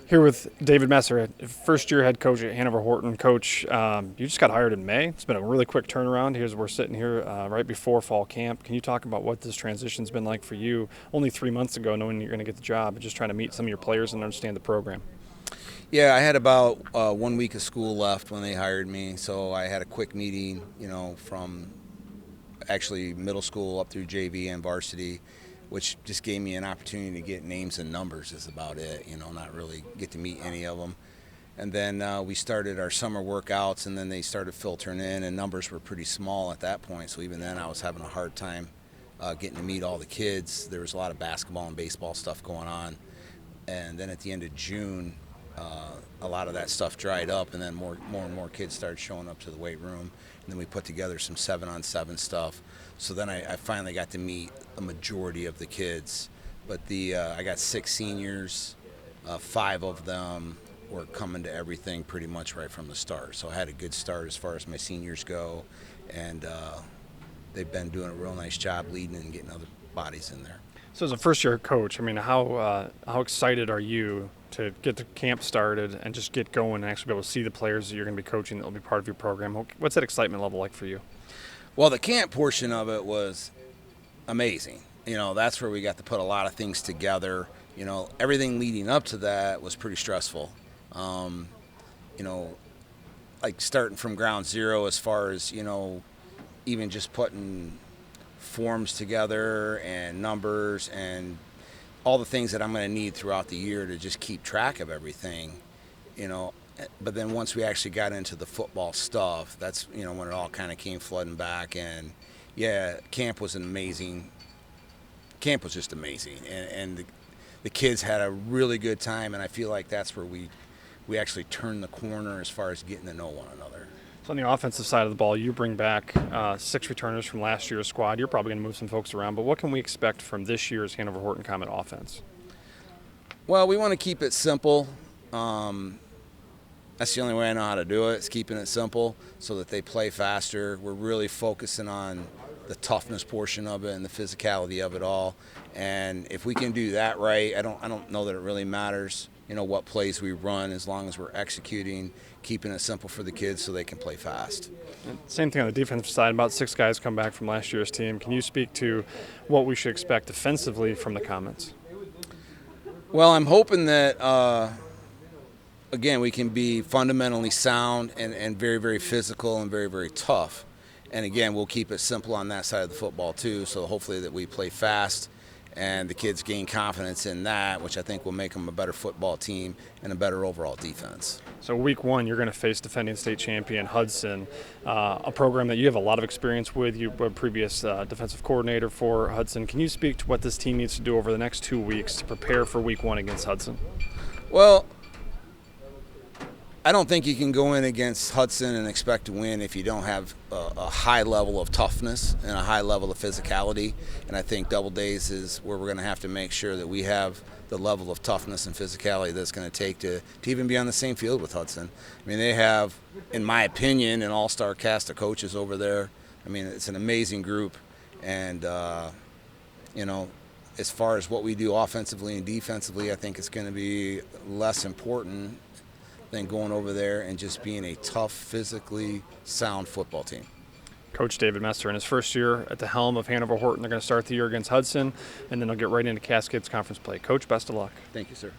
Here with David Messer, first-year head coach at Hanover-Horton. Coach, you just got hired in May. It's been a really quick turnaround. We're sitting here right before fall camp. Can you talk about what this transition's been like for you? Only 3 months ago, knowing you're going to get the job, and just trying to meet some of your players and understand the program. Yeah, I had about 1 week of school left when they hired me, so I had a quick meeting, from actually middle school up through JV and varsity, which just gave me an opportunity to get names and numbers is about it, not really get to meet any of them. And then we started our summer workouts, and then they started filtering in, and numbers were pretty small at that point, so even then I was having a hard time getting to meet all the kids. There was a lot of basketball and baseball stuff going on. And then at the end of June, a lot of that stuff dried up, and then more and more kids started showing up to the weight room. And then we put together some 7-on-7 stuff. So then I finally got to meet a majority of the kids. But I got 6 seniors, 5 of them were coming to everything pretty much right from the start. So I had a good start as far as my seniors go, and they've been doing a real nice job leading and getting other bodies in there. So as a first-year coach, how excited are you to get the camp started and just get going and actually be able to see the players that you're going to be coaching that will be part of your program? What's that excitement level like for you? Well, the camp portion of it was amazing. That's where we got to put a lot of things together. Everything leading up to that was pretty stressful. Like starting from ground zero as far as, even just putting forms together and numbers and all the things that I'm going to need throughout the year to just keep track of everything, But then once we actually got into the football stuff, that's, when it all kind of came flooding back. And, yeah, camp was amazing. Camp was just amazing. And the kids had a really good time, and I feel like that's where we actually turned the corner as far as getting to know one another. So on the offensive side of the ball, you bring back 6 returners from last year's squad. You're probably going to move some folks around, but what can we expect from this year's Hanover-Horton Comet offense? Well, we want to keep it simple. That's the only way I know how to do it, is keeping it simple so that they play faster. We're really focusing on the toughness portion of it and the physicality of it all. And if we can do that right, I don't know that it really matters, what plays we run, as long as we're executing, keeping it simple for the kids so they can play fast. Same thing on the defensive side. About 6 guys come back from last year's team. Can you speak to what we should expect defensively from the Comets? Well, I'm hoping that, again, we can be fundamentally sound and very, very physical and very, very tough. And, again, we'll keep it simple on that side of the football, too, so hopefully that we play fast and the kids gain confidence in that, which I think will make them a better football team and a better overall defense. So week 1, you're going to face defending state champion Hudson, a program that you have a lot of experience with. You were a previous defensive coordinator for Hudson. Can you speak to what this team needs to do over the next 2 weeks to prepare for week 1 against Hudson? Well, I don't think you can go in against Hudson and expect to win if you don't have a high level of toughness and a high level of physicality. And I think Double Days is where we're going to have to make sure that we have the level of toughness and physicality that's going to take to even be on the same field with Hudson. They have, in my opinion, an all-star cast of coaches over there. It's an amazing group. And, as far as what we do offensively and defensively, I think it's going to be less important than going over there and just being a tough, physically sound football team. Coach David Messer, in his first year at the helm of Hanover-Horton, they're going to start the year against Hudson, and then they'll get right into Cascades Conference play. Coach, best of luck. Thank you, sir.